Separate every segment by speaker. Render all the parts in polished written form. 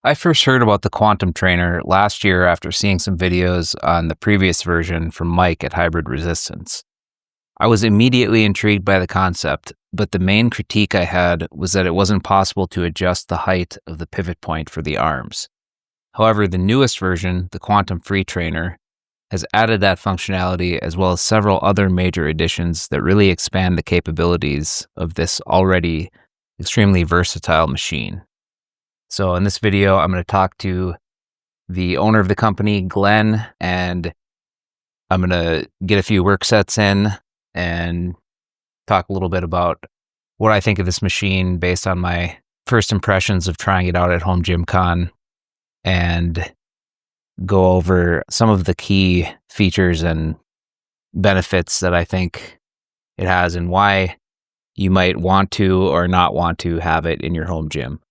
Speaker 1: I first heard about the Quantum Trainer last year after seeing some videos on the previous version from Mike at Hybrid Resistance. I was immediately intrigued by the concept, but the main critique I had was that it wasn't possible to adjust the height of the pivot point for the arms. However, the newest version, the Quantum Free Trainer, has added that functionality as well as several other major additions that really expand the capabilities of this already extremely versatile machine. So in this video, I'm going to talk to the owner of the company, Glenn, and I'm going to get a few work sets in and talk a little bit about what I think of this machine based on my first impressions of trying it out at Home Gym Con, and go over some of the key features and benefits that I think it has and why you might want to or not want to have it in your home gym.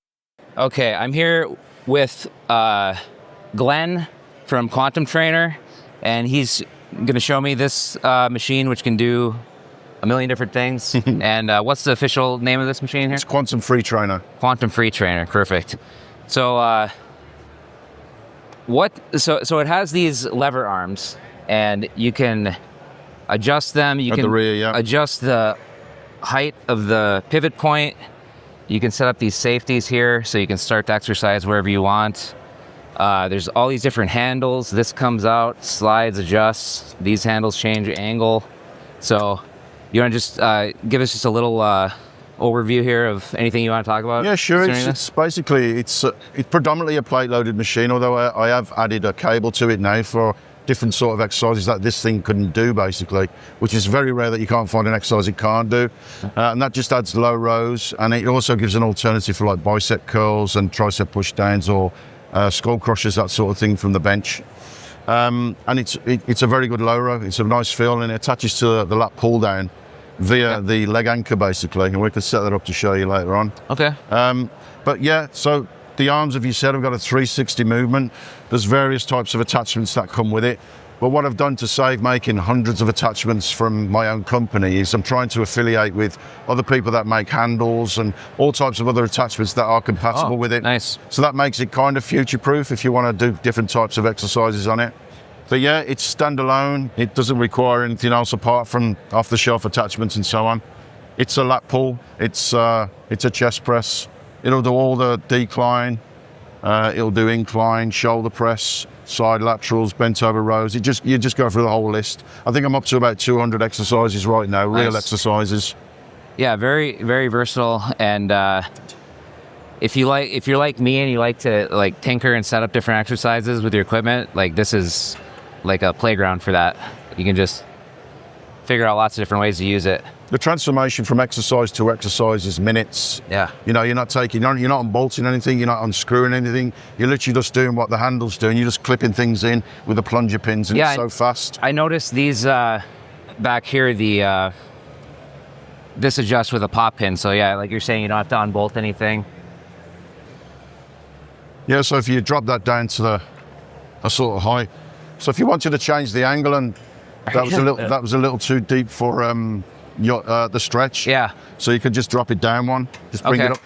Speaker 1: Okay, I'm here with Glenn from Quantum Trainer, and he's going to show me this machine, which can do a million different things. And what's the official name of this machine here?
Speaker 2: It's Quantum Free Trainer.
Speaker 1: Quantum Free Trainer, perfect. So, So it has these lever arms, and you can adjust them. You
Speaker 2: At
Speaker 1: can
Speaker 2: the rear, yeah.
Speaker 1: adjust the height of the pivot point. You can set up these safeties here so you can start to exercise wherever you want. There's all these different handles. This comes out, slides, adjusts. These handles change angle. So you want to just give us just a little overview here of anything you want to talk about?
Speaker 2: Yeah, sure.
Speaker 1: concerning
Speaker 2: It's basically, it's predominantly a plate-loaded machine, although I have added a cable to it now for different sort of exercises that this thing couldn't do, basically, which is very rare that you can't find an exercise it can't do. And that just adds low rows, and it also gives an alternative for like bicep curls and tricep pushdowns or skull crushers, that sort of thing from the bench. And it's a very good low row. It's a nice feel, and it attaches to the lat pull down via the leg anchor, basically, and we can set that up to show you later on.
Speaker 1: Okay.
Speaker 2: But yeah, so the arms, as you said, have got a 360 movement. There's various types of attachments that come with it. But what I've done to save making hundreds of attachments from my own company is I'm trying to affiliate with other people that make handles and all types of other attachments that are compatible with it.
Speaker 1: Nice.
Speaker 2: So that makes it kind of future-proof if you want to do different types of exercises on it. But yeah, it's standalone. It doesn't require anything else apart from off-the-shelf attachments and so on. It's a lat pull. It's a chest press. It'll do all the decline. It'll do incline, shoulder press, side laterals, bent over rows. You just go through the whole list. I think I'm up to about 200 exercises right now, real exercises.
Speaker 1: Yeah, very, very versatile. And if you're like me and you like to tinker and set up different exercises with your equipment, this is like a playground for that. You can just figure out lots of different ways to use it.
Speaker 2: The transformation from exercise to exercise is minutes.
Speaker 1: Yeah.
Speaker 2: You know, you're not unbolting anything, you're not unscrewing anything. You're literally just doing what the handle's doing. You're just clipping things in with the plunger pins, and it's so fast.
Speaker 1: I noticed these back here, this adjusts with a pop pin. So yeah, like you're saying, you don't have to unbolt anything.
Speaker 2: Yeah, so if you drop that down to a sort of height. So if you wanted to change the angle, and that was a little too deep for the stretch.
Speaker 1: Yeah.
Speaker 2: So you could just drop it down one, just bring it up,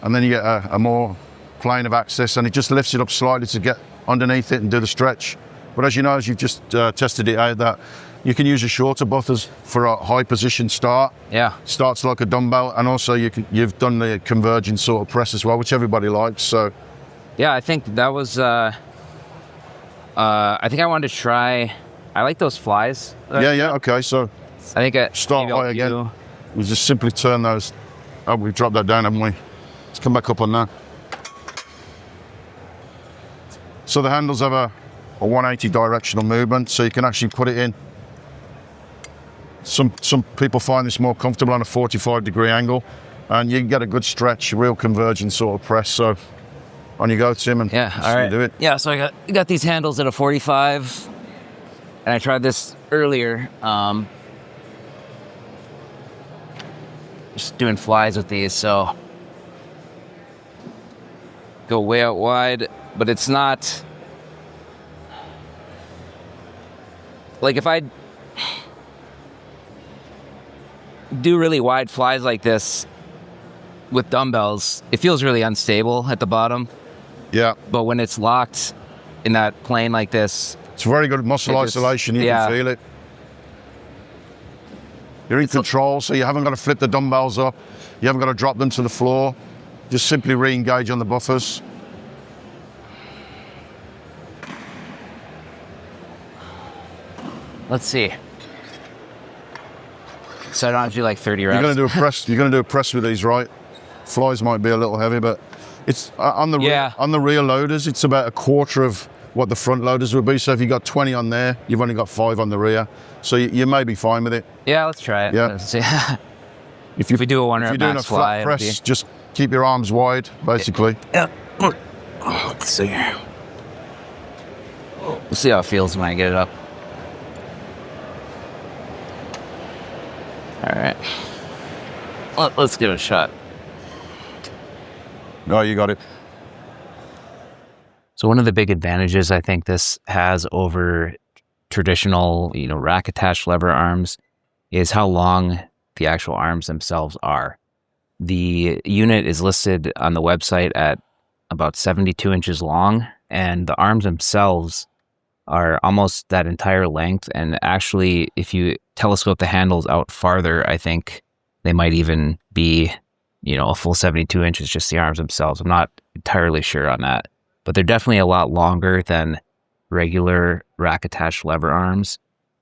Speaker 2: and then you get a more plane of access, and it just lifts it up slightly to get underneath it and do the stretch. But as you know, as you've just tested it out, that you can use a shorter buffers for a high position start. Yeah. Starts like a dumbbell, and also you've done the converging sort of press as well, which everybody likes. So.
Speaker 1: Yeah, I think that was. I think I wanted to try. I like those flies.
Speaker 2: Yeah. Okay, so.
Speaker 1: I think
Speaker 2: start high again. We just simply turn those. Oh, we've dropped that down, haven't we? Let's come back up on that. So the handles have a 180 directional movement, so you can actually put it in. Some people find this more comfortable on a 45-degree angle, and you can get a good stretch, real convergent sort of press. So on you go, Tim, and
Speaker 1: all right.
Speaker 2: Do it.
Speaker 1: Yeah, so I got these handles at a 45, and I tried this earlier. Just doing flies with these, so go way out wide, but it's not like if I do really wide flies like this with dumbbells, it feels really unstable at the bottom.
Speaker 2: Yeah.
Speaker 1: But when it's locked in that plane like this,
Speaker 2: it's very good muscle isolation. You can feel it. You're in control, so you haven't got to flip the dumbbells up. You haven't got to drop them to the floor. Just simply re-engage on the buffers.
Speaker 1: Let's see. So I don't have to do like 30 reps.
Speaker 2: You're going to do a press. You're going to do a press with these, right? Flies might be a little heavy, but it's on the rear loaders. It's about a quarter of what the front loaders would be. So if you got 20 on there, you've only got 5 on the rear. So you may be fine with it.
Speaker 1: Yeah, let's try it.
Speaker 2: Yeah.
Speaker 1: Let's see. If we do a 1 rep max fly,
Speaker 2: flat press, just keep your arms wide, basically.
Speaker 1: Yeah. Let's see. We'll see how it feels when I get it up. All right. Let's give it a shot.
Speaker 2: Oh, you got it.
Speaker 1: So one of the big advantages I think this has over traditional, rack attached lever arms is how long the actual arms themselves are. The unit is listed on the website at about 72 inches long, and the arms themselves are almost that entire length. And actually, if you telescope the handles out farther, I think they might even be, a full 72 inches, just the arms themselves. I'm not entirely sure on that, but they're definitely a lot longer than regular rack attached lever arms.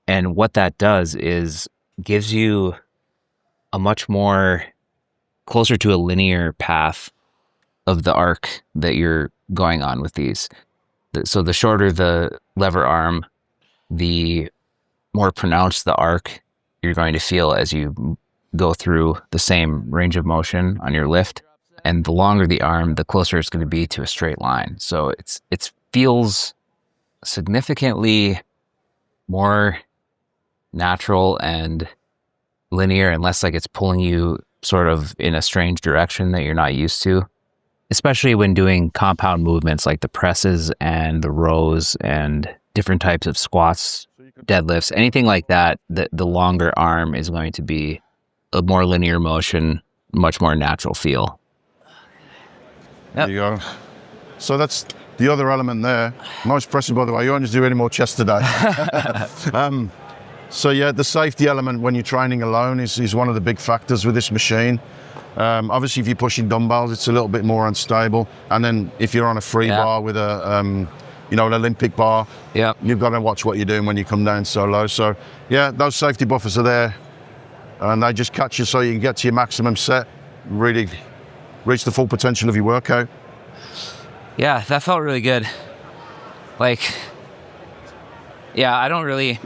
Speaker 1: And what that does is gives you a much more closer to a linear path of the arc that you're going on with these. So the shorter the lever arm, the more pronounced the arc you're going to feel as you go through the same range of motion on your lift. And the longer the arm, the closer it's going to be to a straight line. So it feels significantly more natural and linear, and less like it's pulling you sort of in a strange direction that you're not used to, especially when doing compound movements like the presses and the rows and different types of squats, deadlifts, anything like that. The longer arm is going to be a more linear motion, much more natural feel.
Speaker 2: There you go. So that's the other element there. Nice pressing, by the way. You won't just do any more chest today. So yeah, the safety element when you're training alone is one of the big factors with this machine. Obviously, if you're pushing dumbbells, it's a little bit more unstable. And then if you're on a free bar with an Olympic bar, you've got to watch what you're doing when you come down so low. So yeah, those safety buffers are there, and they just catch you so you can get to your maximum set, really reach the full potential of your workout.
Speaker 1: Yeah, that felt really good. I don't really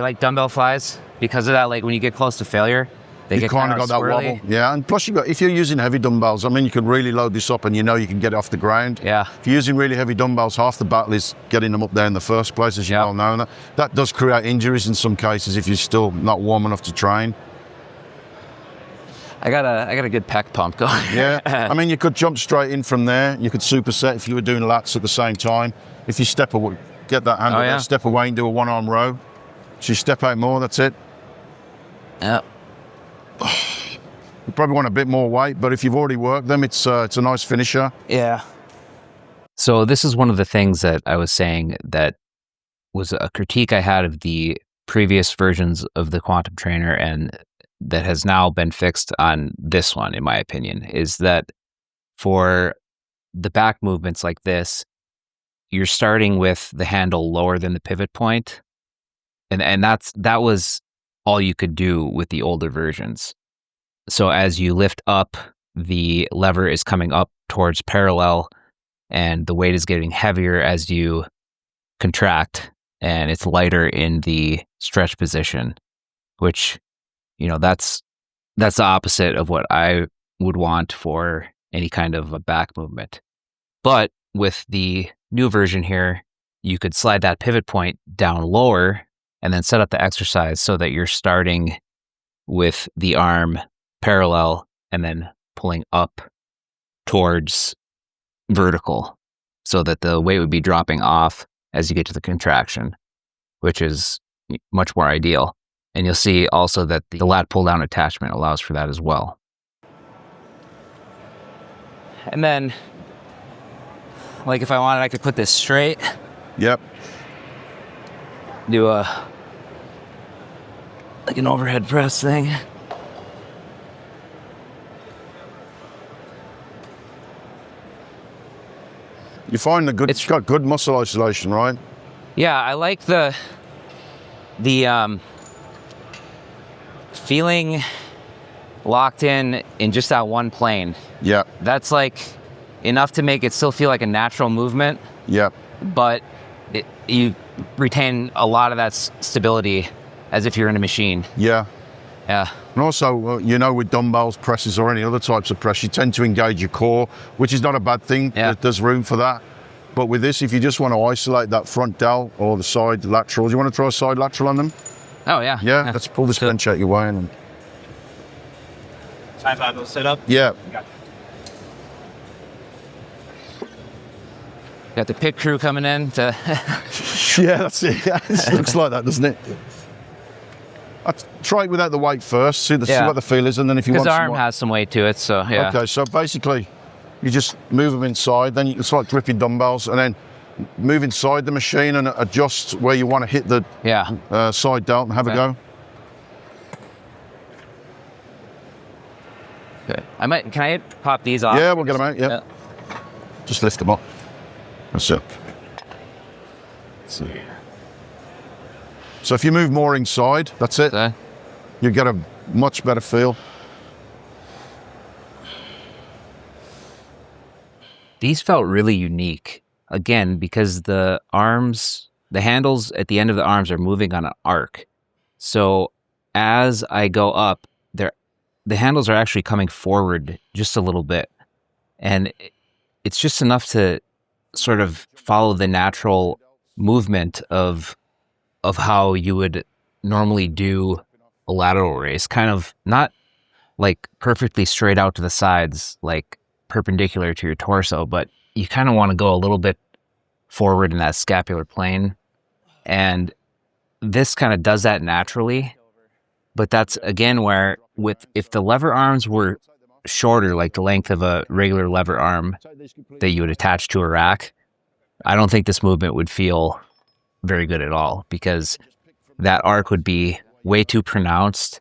Speaker 1: like dumbbell flies because of that. Like when you get close to failure, they get kind of got swirly.
Speaker 2: That wobble. Yeah, and plus if you're using heavy dumbbells, you can really load this up and you can get it off the ground.
Speaker 1: Yeah.
Speaker 2: If you're using really heavy dumbbells, half the battle is getting them up there in the first place, as you well know. And that does create injuries in some cases if you're still not warm enough to train.
Speaker 1: I got a good pec pump going.
Speaker 2: Yeah, you could jump straight in from there. You could superset if you were doing lats at the same time. If you step away, get that hand there, step away and do a one-arm row. So you step out more, that's it.
Speaker 1: Yeah.
Speaker 2: You probably want a bit more weight, but if you've already worked them, it's a nice finisher.
Speaker 1: Yeah. So this is one of the things that I was saying that was a critique I had of the previous versions of the Quantum Trainer, and that has now been fixed on this one, in my opinion, is that for the back movements like this, you're starting with the handle lower than the pivot point. And that was all you could do with the older versions. So as you lift up, the lever is coming up towards parallel, and the weight is getting heavier as you contract, and it's lighter in the stretch position, which, that's the opposite of what I would want for any kind of a back movement. But with the new version here, you could slide that pivot point down lower and then set up the exercise so that you're starting with the arm parallel and then pulling up towards vertical so that the weight would be dropping off as you get to the contraction, which is much more ideal. And you'll see also that the lat pull-down attachment allows for that as well. And then like if I wanted, I could put this straight.
Speaker 2: Yep.
Speaker 1: Do like an overhead press thing.
Speaker 2: You find it's got good muscle isolation, right?
Speaker 1: Yeah, I like the feeling locked in just that one plane.
Speaker 2: Yeah.
Speaker 1: That's like enough to make it still feel like a natural movement.
Speaker 2: Yeah.
Speaker 1: But you retain a lot of that stability as if you're in a machine.
Speaker 2: Yeah.
Speaker 1: Yeah.
Speaker 2: And also, with dumbbells, presses, or any other types of press, you tend to engage your core, which is not a bad thing.
Speaker 1: Yeah.
Speaker 2: There's room for that. But with this, if you just want to isolate that front delt or the side lateral, do you want to try a side lateral on them?
Speaker 1: Oh, yeah.
Speaker 2: Yeah. Let's pull this bench out your way. And
Speaker 3: Time out, we'll sit up.
Speaker 2: yeah.
Speaker 1: Got the pit crew coming in to...
Speaker 2: Yeah, that's it. Yeah, it looks like that, doesn't it? I'd try it without the weight first, see what the feel is, and then if you want
Speaker 1: because the arm has some weight to it, so yeah.
Speaker 2: Okay, so basically, you just move them inside, then it's like gripping dumbbells, and then move inside the machine and adjust where you want to hit the side delt and have a go.
Speaker 1: Okay. Can I pop these off?
Speaker 2: Yeah, we'll get them out, yeah. Just lift them up. That's it. Let's see. So if you move more inside, that's it.
Speaker 1: Okay.
Speaker 2: You get a much better feel.
Speaker 1: These felt really unique, again, because the handles at the end of the arms are moving on an arc. So as I go up, the handles are actually coming forward just a little bit. And it's just enough to sort of follow the natural movement of how you would normally do a lateral raise, kind of not like perfectly straight out to the sides, like perpendicular to your torso, but you kind of want to go a little bit forward in that scapular plane. And this kind of does that naturally. But that's, again, where if the lever arms were shorter, like the length of a regular lever arm that you would attach to a rack, I don't think this movement would feel very good at all, because that arc would be way too pronounced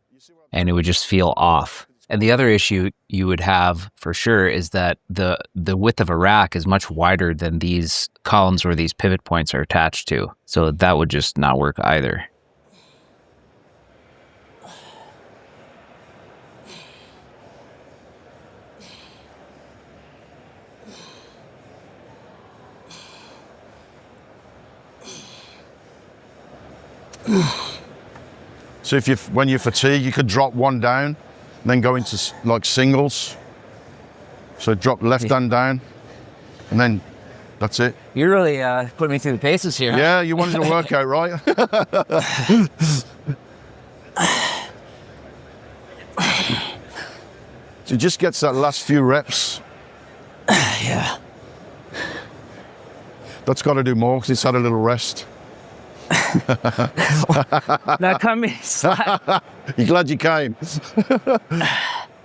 Speaker 1: and it would just feel off. And the other issue you would have for sure is that the width of a rack is much wider than these columns where these pivot points are attached to. So that would just not work either.
Speaker 2: So when you fatigue, you could drop one down, then go into like singles. So drop left hand down, and then that's it.
Speaker 1: You're really putting me through the paces here.
Speaker 2: Yeah, you wanted a workout, right? So it just gets that last few reps.
Speaker 1: Yeah.
Speaker 2: That's got to do more because it's had a little rest.
Speaker 1: Now come inside.
Speaker 2: You're glad you came.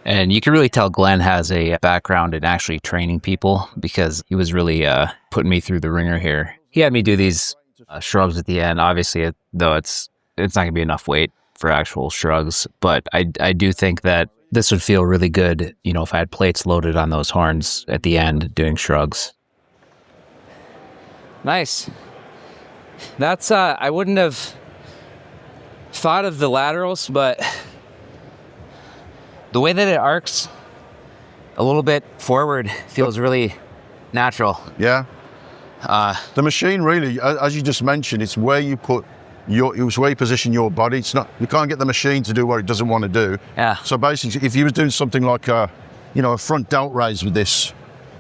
Speaker 1: And you can really tell Glenn has a background in actually training people, because he was really putting me through the ringer here. He had me do these shrugs at the end. Obviously, though, it's not going to be enough weight for actual shrugs. But I do think that this would feel really good, if I had plates loaded on those horns at the end doing shrugs. Nice. That's, I wouldn't have thought of the laterals, but the way that it arcs a little bit forward feels really natural.
Speaker 2: Yeah. The machine really, as you just mentioned, it's where you put it's where you position your body. It's not, you can't get the machine to do what it doesn't want to do.
Speaker 1: Yeah.
Speaker 2: So basically, if you were doing something like a front delt raise with this,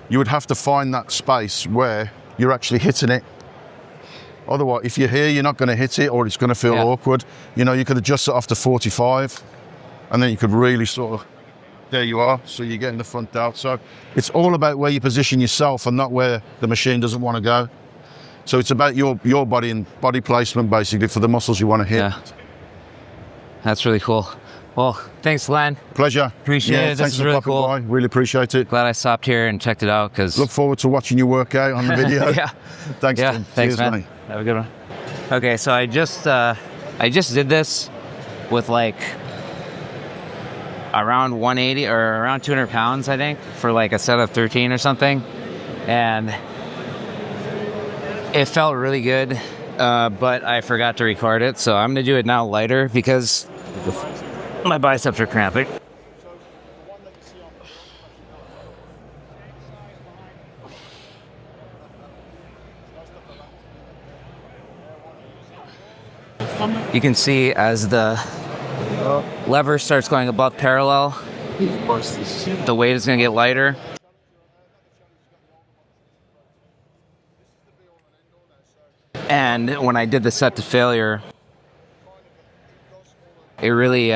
Speaker 2: you would have to find that space where you're actually hitting it. Otherwise, if you're here, you're not going to hit it, or it's going to feel awkward. You could adjust it off to 45, and then you could really sort of, there you are. So you're getting the front delt. So it's all about where you position yourself and not where the machine doesn't want to go. So it's about your body and body placement, basically, for the muscles you want to hit.
Speaker 1: Yeah. That's really cool. Well, thanks, Glenn.
Speaker 2: Pleasure.
Speaker 1: Appreciate it. This
Speaker 2: Thanks
Speaker 1: is
Speaker 2: for
Speaker 1: really
Speaker 2: popping
Speaker 1: cool.
Speaker 2: by. Really appreciate it.
Speaker 1: Glad I stopped here and checked it out because
Speaker 2: Look forward to watching you work out on the video.
Speaker 1: yeah.
Speaker 2: Thanks,
Speaker 1: Yeah.
Speaker 2: Tim.
Speaker 1: Thanks,
Speaker 2: Cheers,
Speaker 1: man.
Speaker 2: mate.
Speaker 1: Have a good one. Okay, so I just did this with like around 180 or around 200 pounds, I think, for like a set of 13 or something, and it felt really good. But I forgot to record it, so I'm gonna do it now lighter because my biceps are cramping. You can see as the lever starts going above parallel, the weight is gonna get lighter. And when I did the set to failure, it really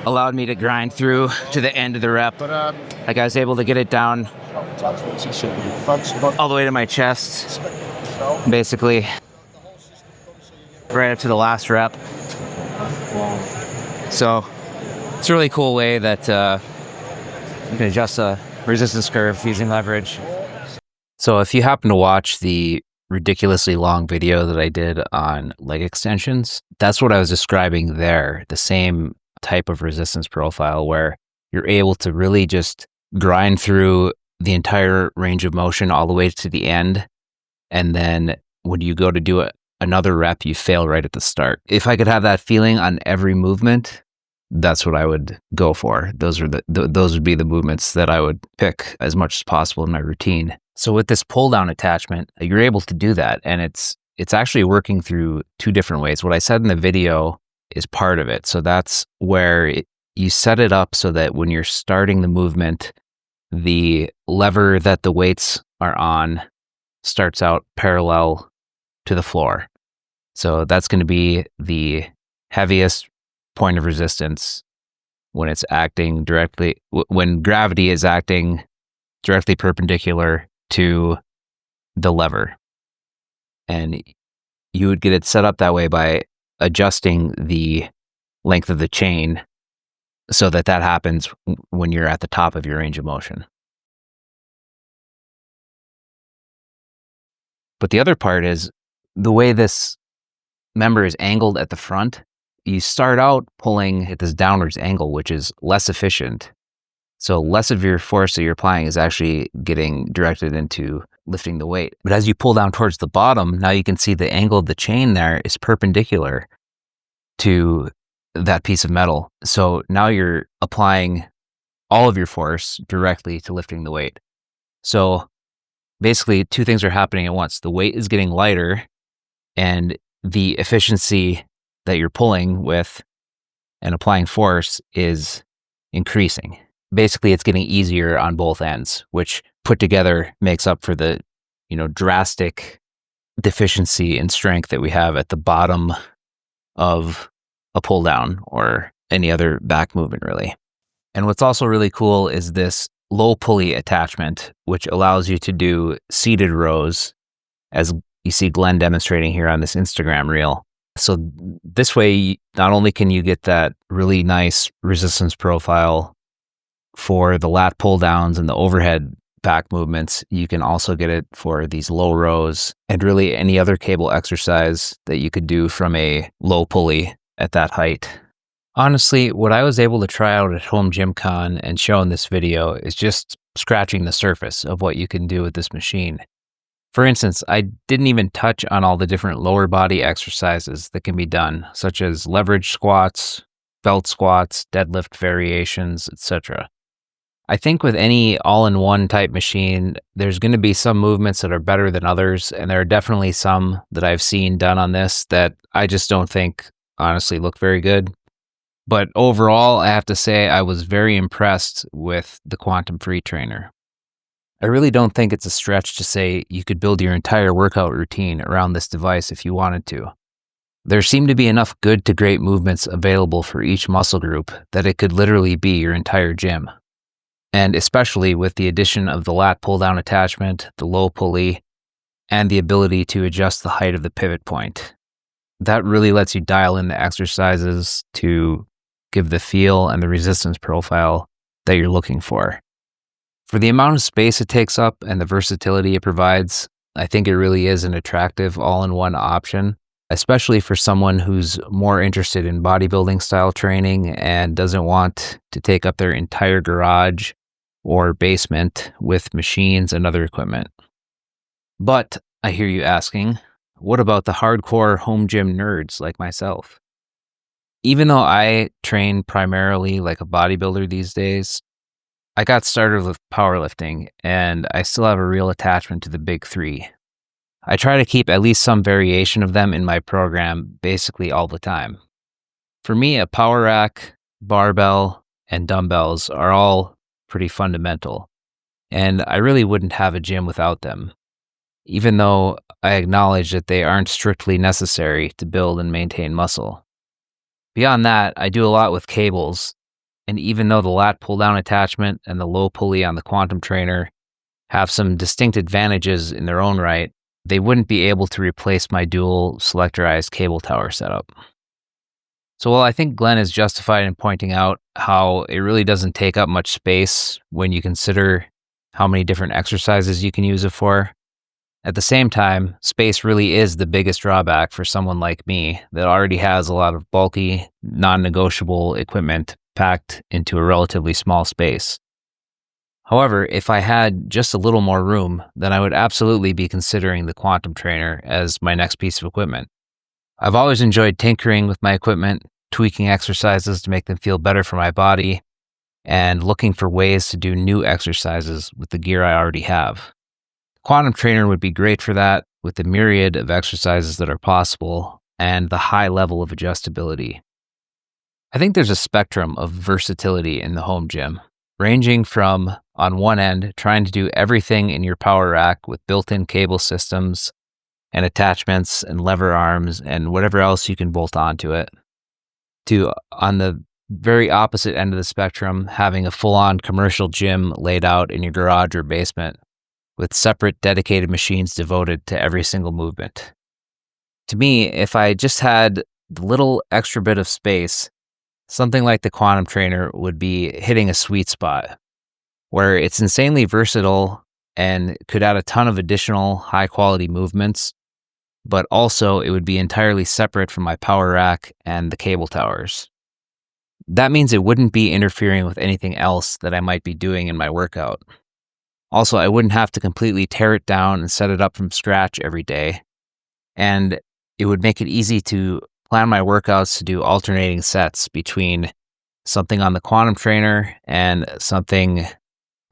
Speaker 1: allowed me to grind through to the end of the rep. Like I was able to get it down all the way to my chest, basically, right up to the last rep. So it's a really cool way that you can adjust a resistance curve using leverage. So if you happen to watch the ridiculously long video that I did on leg extensions, that's what I was describing there. The same type of resistance profile where you're able to really just grind through the entire range of motion all the way to the end. And then when you go to do another rep, you fail right at the start. If I could have that feeling on every movement, that's what I would go for. Those would be the movements that I would pick as much as possible in my routine. So with this pull down attachment, you're able to do that, and it's actually working through two different ways. What I said in the video is part of it. So that's where you set it up so that when you're starting the movement, the lever that the weights are on starts out parallel to the floor. So that's going to be the heaviest point of resistance when it's acting directly, when gravity is acting directly perpendicular to the lever. And you would get it set up that way by adjusting the length of the chain so that happens when you're at the top of your range of motion. But the other part is the way this member is angled at the front. You start out pulling at this downwards angle, which is less efficient. So less of your force that you're applying is actually getting directed into lifting the weight. But as you pull down towards the bottom, now you can see the angle of the chain there is perpendicular to that piece of metal. So now you're applying all of your force directly to lifting the weight. So basically, two things are happening at once. The weight is getting lighter, and the efficiency that you're pulling with and applying force is increasing. Basically, it's getting easier on both ends, which put together makes up for the, drastic deficiency in strength that we have at the bottom of a pull down or any other back movement, really. And what's also really cool is this low pulley attachment, which allows you to do seated rows, as you see Glenn demonstrating here on this Instagram reel. So this way, not only can you get that really nice resistance profile for the lat pull downs and the overhead back movements, you can also get it for these low rows and really any other cable exercise that you could do from a low pulley at that height. Honestly, what I was able to try out at Home Gym Con and show in this video is just scratching the surface of what you can do with this machine. For instance, I didn't even touch on all the different lower body exercises that can be done, such as leverage squats, belt squats, deadlift variations, etc. I think with any all-in-one type machine, there's going to be some movements that are better than others, and there are definitely some that I've seen done on this that I just don't think honestly look very good. But overall, I have to say I was very impressed with the Quantum Free Trainer. I really don't think it's a stretch to say you could build your entire workout routine around this device if you wanted to. There seem to be enough good to great movements available for each muscle group that it could literally be your entire gym. And especially with the addition of the lat pull-down attachment, the low pulley, and the ability to adjust the height of the pivot point. That really lets you dial in the exercises to give the feel and the resistance profile that you're looking for. For the amount of space it takes up and the versatility it provides, I think it really is an attractive all-in-one option, especially for someone who's more interested in bodybuilding style training and doesn't want to take up their entire garage or basement with machines and other equipment. But I hear you asking, what about the hardcore home gym nerds like myself? Even though I train primarily like a bodybuilder these days, I got started with powerlifting and I still have a real attachment to the big three. I try to keep at least some variation of them in my program basically all the time. For me, a power rack, barbell, and dumbbells are all pretty fundamental, and I really wouldn't have a gym without them, even though I acknowledge that they aren't strictly necessary to build and maintain muscle. Beyond that, I do a lot with cables, and even though the lat pull-down attachment and the low pulley on the Quantum Trainer have some distinct advantages in their own right, they wouldn't be able to replace my dual selectorized cable tower setup. So while I think Glenn is justified in pointing out how it really doesn't take up much space when you consider how many different exercises you can use it for, at the same time, space really is the biggest drawback for someone like me that already has a lot of bulky, non-negotiable equipment packed into a relatively small space. However, if I had just a little more room, then I would absolutely be considering the Quantum Trainer as my next piece of equipment. I've always enjoyed tinkering with my equipment, tweaking exercises to make them feel better for my body, and looking for ways to do new exercises with the gear I already have. Quantum Trainer would be great for that, with the myriad of exercises that are possible and the high level of adjustability. I think there's a spectrum of versatility in the home gym, ranging from, on one end, trying to do everything in your power rack with built-in cable systems and attachments and lever arms and whatever else you can bolt onto it, to, on the very opposite end of the spectrum, having a full-on commercial gym laid out in your garage or basement with separate dedicated machines devoted to every single movement. To me, if I just had the little extra bit of space, something like the Quantum Trainer would be hitting a sweet spot, where it's insanely versatile and could add a ton of additional high-quality movements, but also it would be entirely separate from my power rack and the cable towers. That means it wouldn't be interfering with anything else that I might be doing in my workout. Also, I wouldn't have to completely tear it down and set it up from scratch every day, and it would make it easy to plan my workouts to do alternating sets between something on the Quantum Trainer and something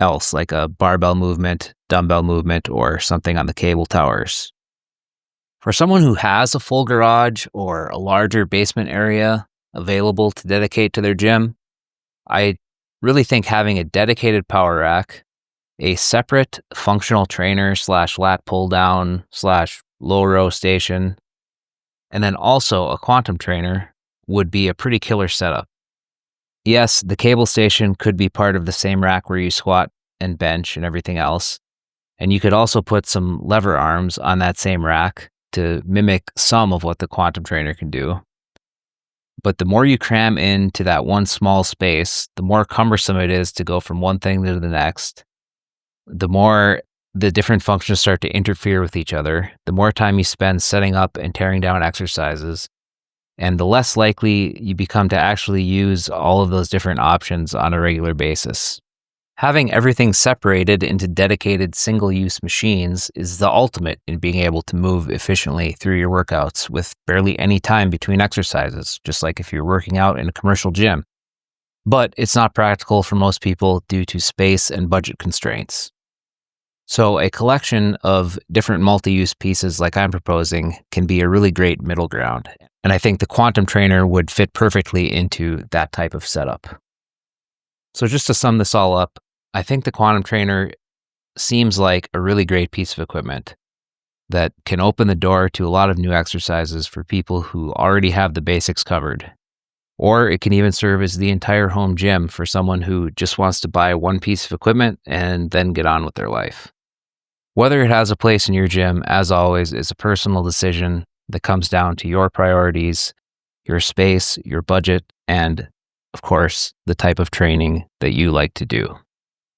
Speaker 1: else, like a barbell movement, dumbbell movement, or something on the cable towers. For someone who has a full garage or a larger basement area available to dedicate to their gym, I really think having a dedicated power rack, a separate functional trainer / lat pull down / low row station, and then also a Quantum Trainer would be a pretty killer setup. Yes, the cable station could be part of the same rack where you squat and bench and everything else, and you could also put some lever arms on that same rack to mimic some of what the Quantum Trainer can do. But the more you cram into that one small space, the more cumbersome it is to go from one thing to the next. The more the different functions start to interfere with each other, the more time you spend setting up and tearing down exercises, and the less likely you become to actually use all of those different options on a regular basis. Having everything separated into dedicated single-use machines is the ultimate in being able to move efficiently through your workouts with barely any time between exercises, just like if you're working out in a commercial gym. But it's not practical for most people due to space and budget constraints. So a collection of different multi-use pieces like I'm proposing can be a really great middle ground. And I think the Quantum Trainer would fit perfectly into that type of setup. So just to sum this all up, I think the Quantum Trainer seems like a really great piece of equipment that can open the door to a lot of new exercises for people who already have the basics covered. Or it can even serve as the entire home gym for someone who just wants to buy one piece of equipment and then get on with their life. Whether it has a place in your gym, as always, is a personal decision that comes down to your priorities, your space, your budget, and of course, the type of training that you like to do.